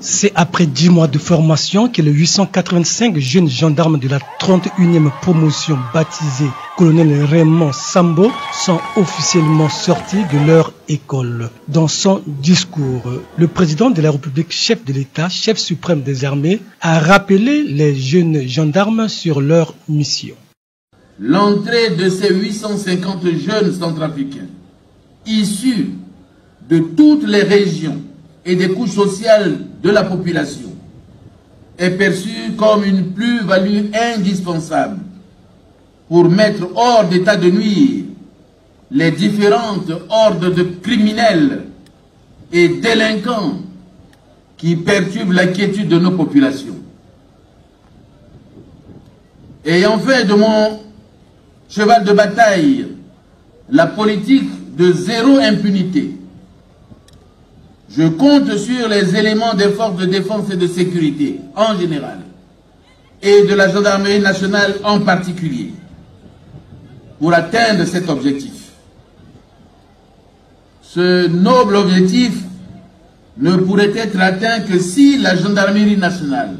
C'est après 10 mois de formation que les 885 jeunes gendarmes de la 31e promotion baptisée Colonel Raymond Sambo sont officiellement sortis de leur école. Dans son discours, le président de la République, chef de l'État, chef suprême des armées, a rappelé les jeunes gendarmes sur leur mission. L'entrée de ces 850 jeunes centrafricains, issus de toutes les régions et des couches sociales de la population, est perçue comme une plus-value indispensable pour mettre hors d'état de nuire les différentes hordes de criminels et délinquants qui perturbent la quiétude de nos populations. Ayant fait de mon cheval de bataille la politique de zéro impunité, je compte sur les éléments des forces de défense et de sécurité en général et de la gendarmerie nationale en particulier pour atteindre cet objectif. Ce noble objectif ne pourrait être atteint que si la gendarmerie nationale,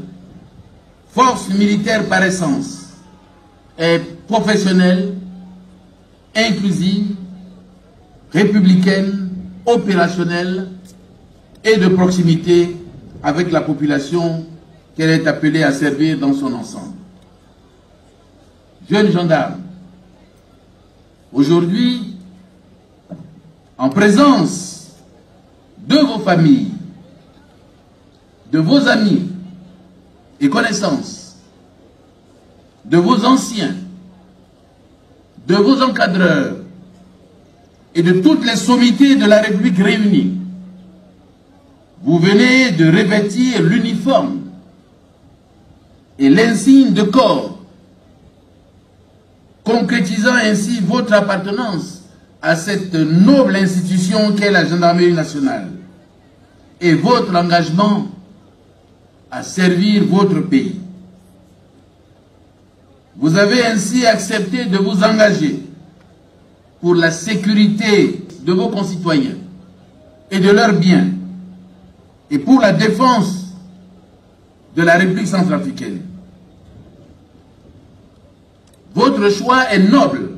force militaire par essence, est professionnelle, inclusive, républicaine, opérationnelle et de proximité avec la population qu'elle est appelée à servir dans son ensemble. Jeunes gendarmes, aujourd'hui, en présence de vos familles, de vos amis et connaissances, de vos anciens, de vos encadreurs et de toutes les sommités de la République réunie, vous venez de revêtir l'uniforme et l'insigne de corps, concrétisant ainsi votre appartenance à cette noble institution qu'est la gendarmerie nationale et votre engagement à servir votre pays. Vous avez ainsi accepté de vous engager pour la sécurité de vos concitoyens et de leurs biens et pour la défense de la République centrafricaine. Votre choix est noble,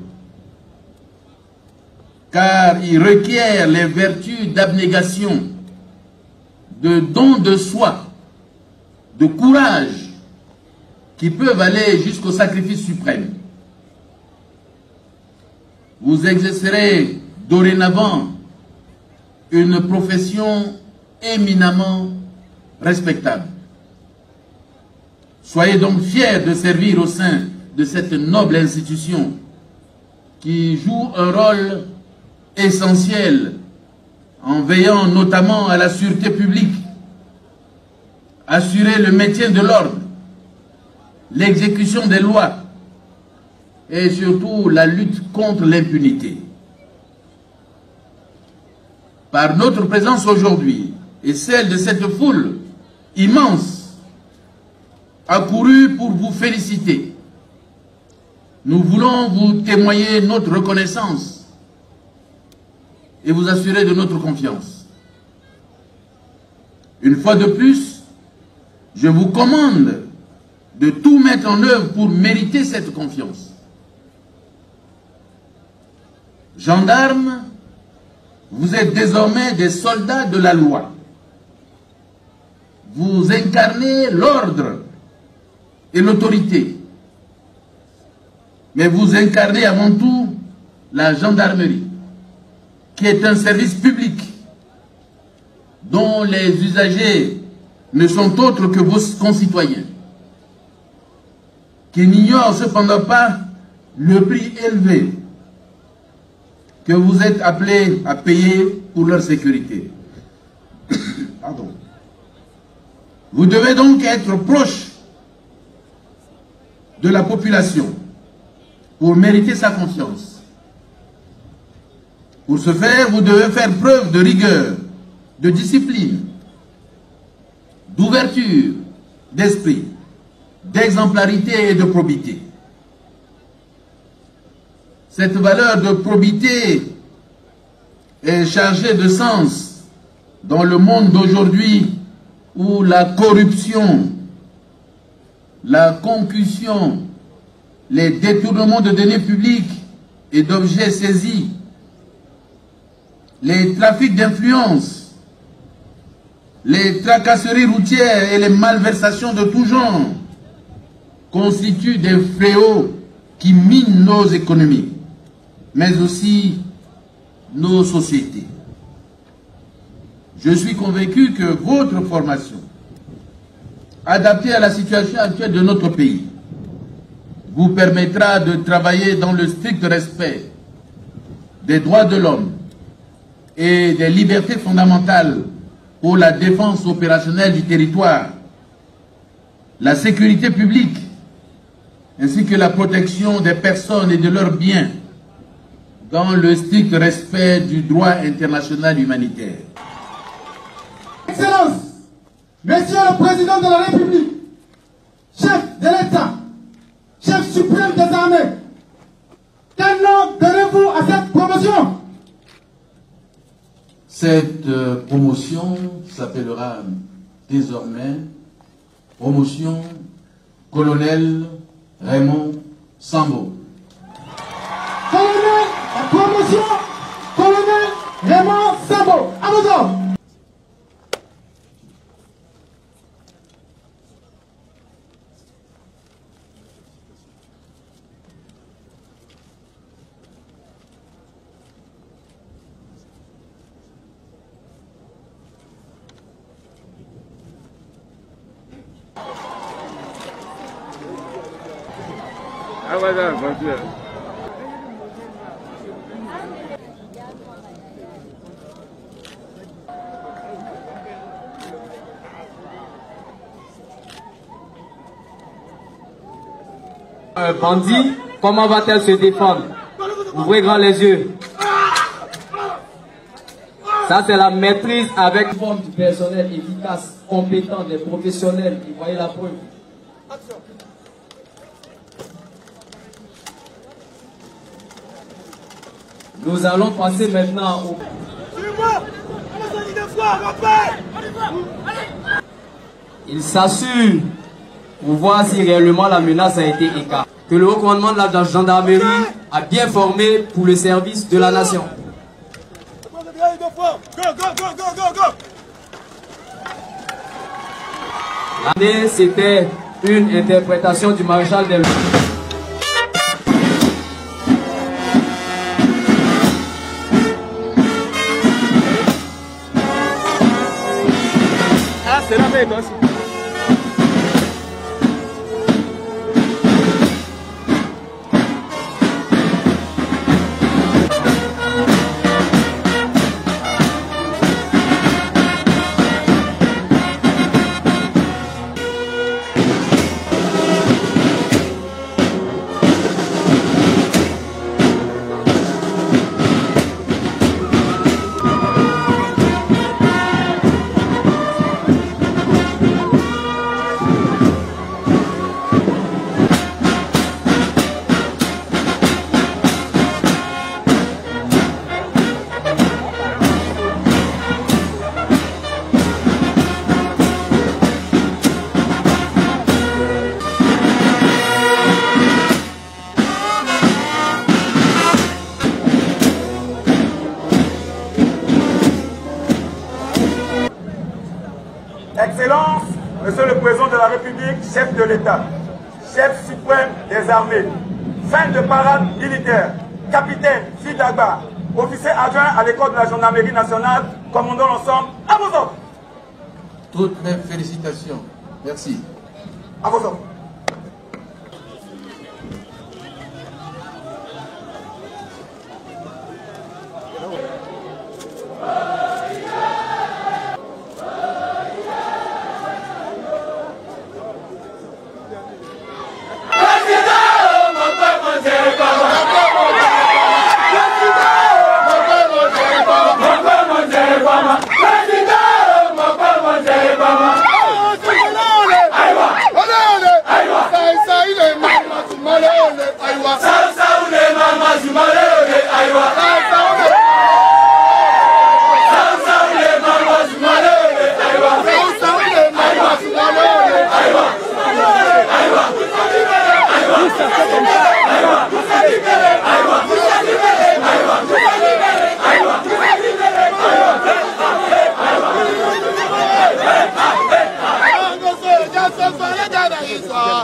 car il requiert les vertus d'abnégation, de don de soi, de courage, qui peuvent aller jusqu'au sacrifice suprême. Vous exercerez dorénavant une profession éminemment respectable. Soyez donc fiers de servir au sein de cette noble institution qui joue un rôle essentiel en veillant notamment à la sûreté publique, assurer le maintien de l'ordre, l'exécution des lois et surtout la lutte contre l'impunité. Par notre présence aujourd'hui et celle de cette foule immense accourue pour vous féliciter, nous voulons vous témoigner notre reconnaissance et vous assurer de notre confiance. Une fois de plus, je vous commande de tout mettre en œuvre pour mériter cette confiance. Gendarmes, vous êtes désormais des soldats de la loi. Vous incarnez l'ordre et l'autorité. Mais vous incarnez avant tout la gendarmerie, qui est un service public dont les usagers ne sont autres que vos concitoyens, qui n'ignorent cependant pas le prix élevé que vous êtes appelés à payer pour leur sécurité. Pardon. Vous devez donc être proche de la population pour mériter sa confiance. Pour ce faire, vous devez faire preuve de rigueur, de discipline, d'ouverture d'esprit, d'exemplarité et de probité. Cette valeur de probité est chargée de sens dans le monde d'aujourd'hui où la corruption, la concussion, les détournements de deniers publics et d'objets saisis, les trafics d'influence, les tracasseries routières et les malversations de tout genre constituent des fléaux qui minent nos économies, mais aussi nos sociétés. Je suis convaincu que votre formation, adaptée à la situation actuelle de notre pays, vous permettra de travailler dans le strict respect des droits de l'homme et des libertés fondamentales pour la défense opérationnelle du territoire, la sécurité publique, ainsi que la protection des personnes et de leurs biens dans le strict respect du droit international humanitaire. Excellence, Monsieur le Président de la République, chef de l'État, chef suprême des armées, quel nom donnez-vous à cette promotion? Cette promotion s'appellera désormais promotion colonel Raymond Sambo. Colonel, la promotion colonel Raymond Sambo. À vos ordres. Ah voilà, bonjour. Bandit, comment va-t-elle se défendre? Ouvrez grand les yeux. Ça, c'est la maîtrise avec une forme du personnel efficace, compétent, des professionnels. Vous voyez la preuve. Nous allons passer maintenant au... Il s'assure pour voir si réellement la menace a été écartée. Que le haut commandement de la gendarmerie a bien formé pour le service de la nation. L'année, c'était une interprétation du maréchal des... Ah, c'est la même aussi. Excellence, Monsieur le Président de la République, chef de l'État, chef suprême des armées, fin de parade militaire, capitaine Fidagba, officier adjoint à l'école de la gendarmerie nationale, commandant l'ensemble, à vos ordres. Toutes mes félicitations. Merci. À vos ordres.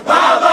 Baba